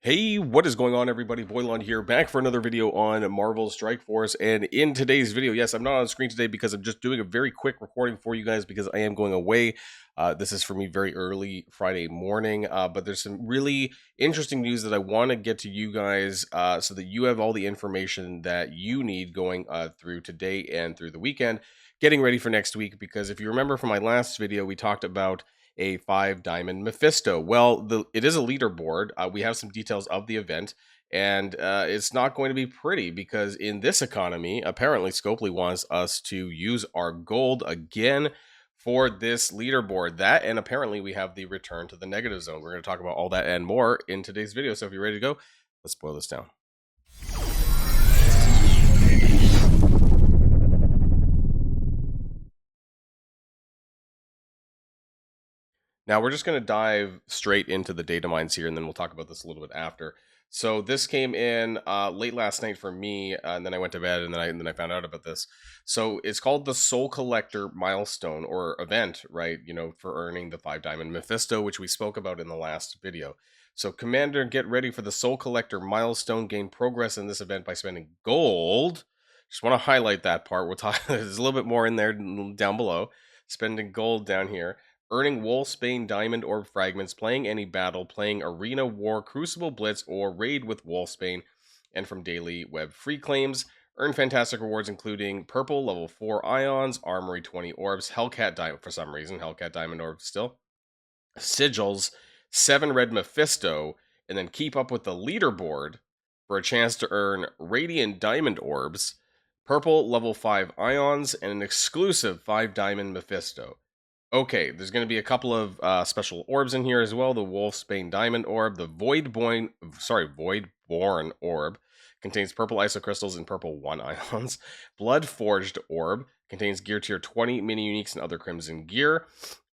Hey, what is going on, everybody? Boilon here, back for another video on Marvel Strike Force. And in today's video, yes, I'm not on screen today because I'm just doing a very quick recording for you guys because I am going away. This is for me very early Friday morning, but there's some really interesting news that I want to get to you guys so that you have all the information that you need going through today and through the weekend, getting ready for next week. Because if you remember from my last video, we talked about a 5-diamond Mephisto. Well, it is a leaderboard. We have some details of the event, and it's not going to be pretty because in this economy, apparently Scopely wants us to use our gold again for this leaderboard. That, and apparently we have the return to the negative zone. We're going to talk about all that and more in today's video. So if you're ready to go, let's boil this down. Now we're just going to dive straight into the data mines here, and then we'll talk about this a little bit after. So this came in late last night for me, and then I went to bed, and then I found out about this. So it's called the Soul Collector milestone or event, right? You know, for earning the 5-diamond Mephisto, which we spoke about in the last video. So Commander, get ready for the Soul Collector milestone. Gain progress in this event by spending gold. Just want to highlight that part. We'll talk. There's a little bit more in there down below. Spending gold down here. Earning Wolfsbane Diamond Orb Fragments, playing any battle, playing Arena War, Crucible Blitz, or Raid with Wolfsbane, and from Daily Web Free Claims. Earn fantastic rewards including Purple, level 4 Ions, Armory 20 Orbs, Hellcat Diamond, for some reason, Hellcat Diamond Orbs still, Sigils, 7 Red Mephisto, and then keep up with the leaderboard for a chance to earn Radiant Diamond Orbs, Purple, level 5 Ions, and an exclusive 5-diamond Mephisto. Okay, there's going to be a couple of special orbs in here as well. The Wolfsbane Diamond Orb, the Voidborn Orb, contains purple isocrystals and purple 1 ions. Blood Forged Orb contains gear tier 20, mini uniques, and other crimson gear.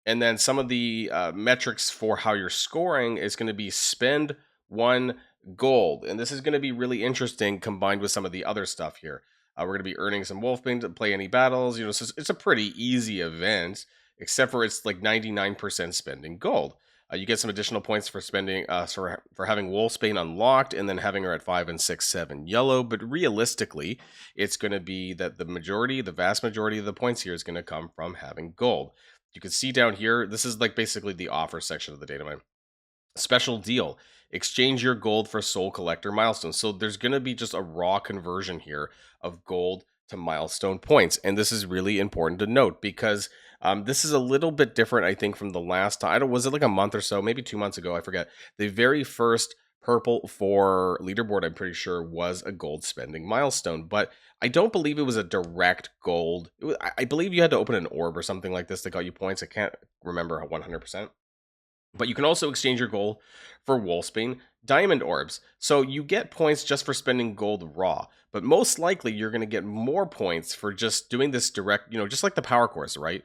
And then some of the metrics for how you're scoring is going to be spend 1 gold. And this is going to be really interesting combined with some of the other stuff here. We're going to be earning some Wolfbane to play any battles. You know, so it's a pretty easy event, except for it's like 99% spending gold. You get some additional points for spending for having Wolfsbane unlocked and then having her at 5 and 6, 7 yellow. But realistically, it's going to be that the vast majority of the points here is going to come from having gold. You can see down here, this is like basically the offer section of the data mine. Special deal. Exchange your gold for Soul Collector milestones. So there's going to be just a raw conversion here of gold to milestone points. And this is really important to note because this is a little bit different, I think, from the last time. Was it like a month or so, maybe 2 months ago? I forget. The very first purple for leaderboard, I'm pretty sure, was a gold spending milestone. But I don't believe it was a direct gold. I believe you had to open an orb or something like this that got you points. I can't remember 100%. But you can also exchange your gold for Wolfsbane Diamond Orbs. So you get points just for spending gold raw. But most likely you're going to get more points for just doing this direct, you know, just like the power course, right?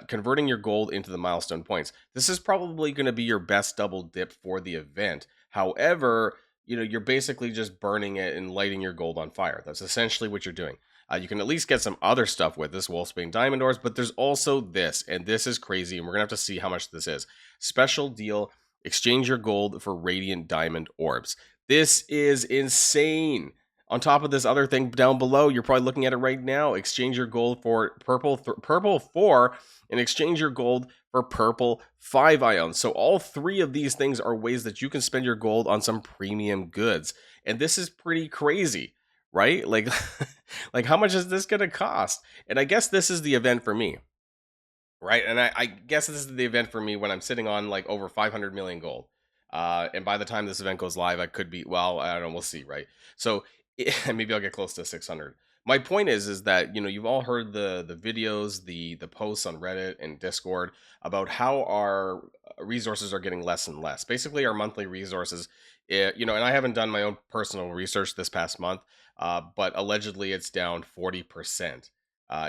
Converting your gold into the milestone points. This is probably going to be your best double dip for the event. However, you know, you're basically just burning it and lighting your gold on fire. That's essentially what you're doing. You can at least get some other stuff with this Wolfsbane Diamond Orbs, but there's also this, and this is crazy, and we're going to have to see how much this is. Special deal, exchange your gold for Radiant Diamond Orbs. This is insane. On top of this other thing down below, you're probably looking at it right now. Exchange your gold for purple 4 and exchange your gold for purple 5 ions. So all 3 of these things are ways that you can spend your gold on some premium goods. And this is pretty crazy, right? Like, like how much is this going to cost? And I guess this is the event for me, right? And I guess this is the event for me when I'm sitting on like over 500 million gold. And by the time this event goes live, I could be, well, I don't know, we'll see, right? So maybe I'll get close to 600. My point is that, you know, you've all heard the videos, the posts on Reddit and Discord about how our resources are getting less and less. Basically, our monthly resources, you know, and I haven't done my own personal research this past month, but allegedly it's down 40%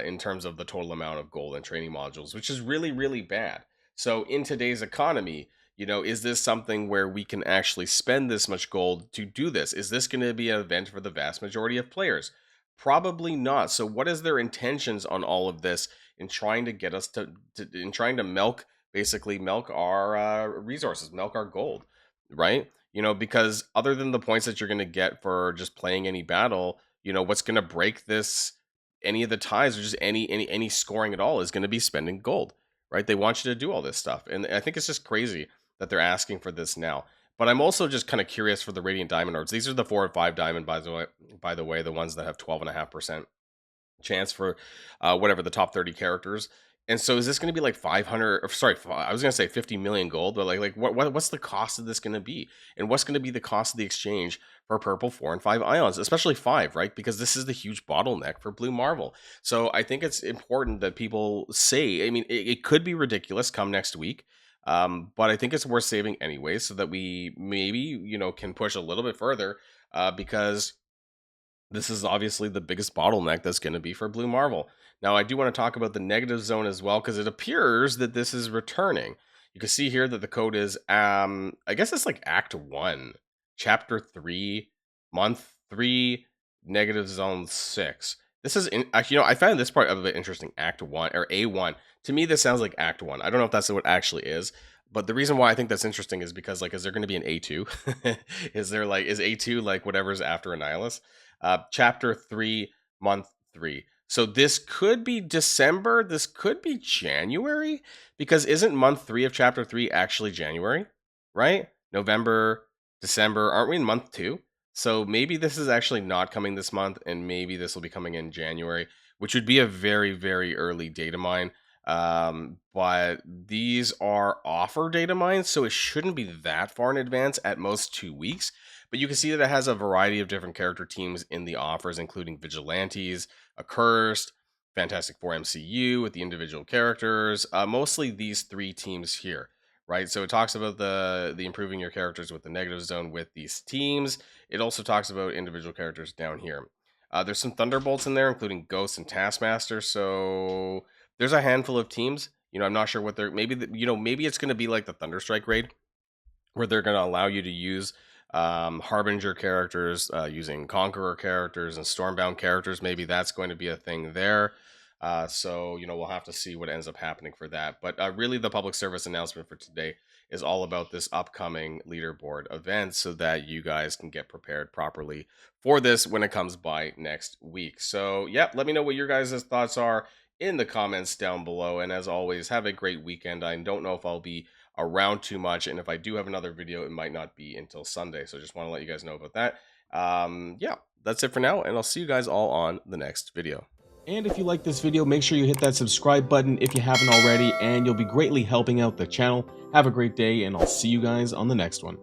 in terms of the total amount of gold and training modules, which is really, really bad. So in today's economy, you know, is this something where we can actually spend this much gold to do this? Is this going to be an event for the vast majority of players? Probably not. So what is their intentions on all of this in trying to get us in trying to milk, basically milk our resources, milk our gold, right? you know, because other than the points that you're going to get for just playing any battle, you know, what's going to break this, any of the ties or just any scoring at all is going to be spending gold, right? They want you to do all this stuff. And I think it's just crazy that they're asking for this now. But I'm also just kind of curious for the Radiant Diamond Orbs. These are the 4 and 5 diamond, by the way, the ones that have 12.5% chance for whatever the top 30 characters. And so is this going to be like 500 or sorry, I was going to say 50 million gold, but like what's the cost of this going to be? And what's going to be the cost of the exchange for purple 4 and 5 ions, especially 5, right? Because this is the huge bottleneck for Blue Marvel. So I think it's important that people say, I mean, it could be ridiculous come next week. But I think it's worth saving anyway, so that we maybe, you know, can push a little bit further, because this is obviously the biggest bottleneck that's going to be for Blue Marvel. Now, I do want to talk about the negative zone as well, because it appears that this is returning. You can see here that the code is, I guess it's like Act 1, Chapter 3, Month 3, Negative Zone 6. This is, actually, you know, I found this part of it interesting, Act 1, or A1. To me, this sounds like Act 1. I don't know if that's what it actually is. But the reason why I think that's interesting is because, like, is there going to be an A2? Is A2 like whatever's after Annihilus? Chapter 3, Month 3. So this could be December. This could be January, because isn't month 3 of Chapter 3 actually January, right? November, December. Aren't we in month 2? So maybe this is actually not coming this month, and maybe this will be coming in January, which would be a very, very early data mine. But these are offer data mines, so it shouldn't be that far in advance, at most 2 weeks. But you can see that it has a variety of different character teams in the offers, including Vigilantes, Accursed, Fantastic Four MCU with the individual characters, mostly these 3 teams here, right? So it talks about the improving your characters with the negative zone with these teams. It also talks about individual characters down here. There's some Thunderbolts in there, including Ghost and Taskmaster. So there's a handful of teams. You know, I'm not sure what they're, maybe, maybe it's going to be like the Thunderstrike raid, where they're going to allow you to use Harbinger characters, using Conqueror characters and Stormbound characters. Maybe that's going to be a thing there. So, you know, we'll have to see what ends up happening for that. But really, the public service announcement for today is all about this upcoming leaderboard event, so that you guys can get prepared properly for this when it comes by next week. So, yeah, let me know what your guys' thoughts are in the comments down below. And as always, have a great weekend. I don't know if I'll be around too much, and if I do have another video, it might not be until Sunday. So just want to let you guys know about that. Yeah, that's it for now, and I'll see you guys all on the next video. And if you like this video, make sure you hit that subscribe button if you haven't already, and you'll be greatly helping out the channel. Have a great day, and I'll see you guys on the next one.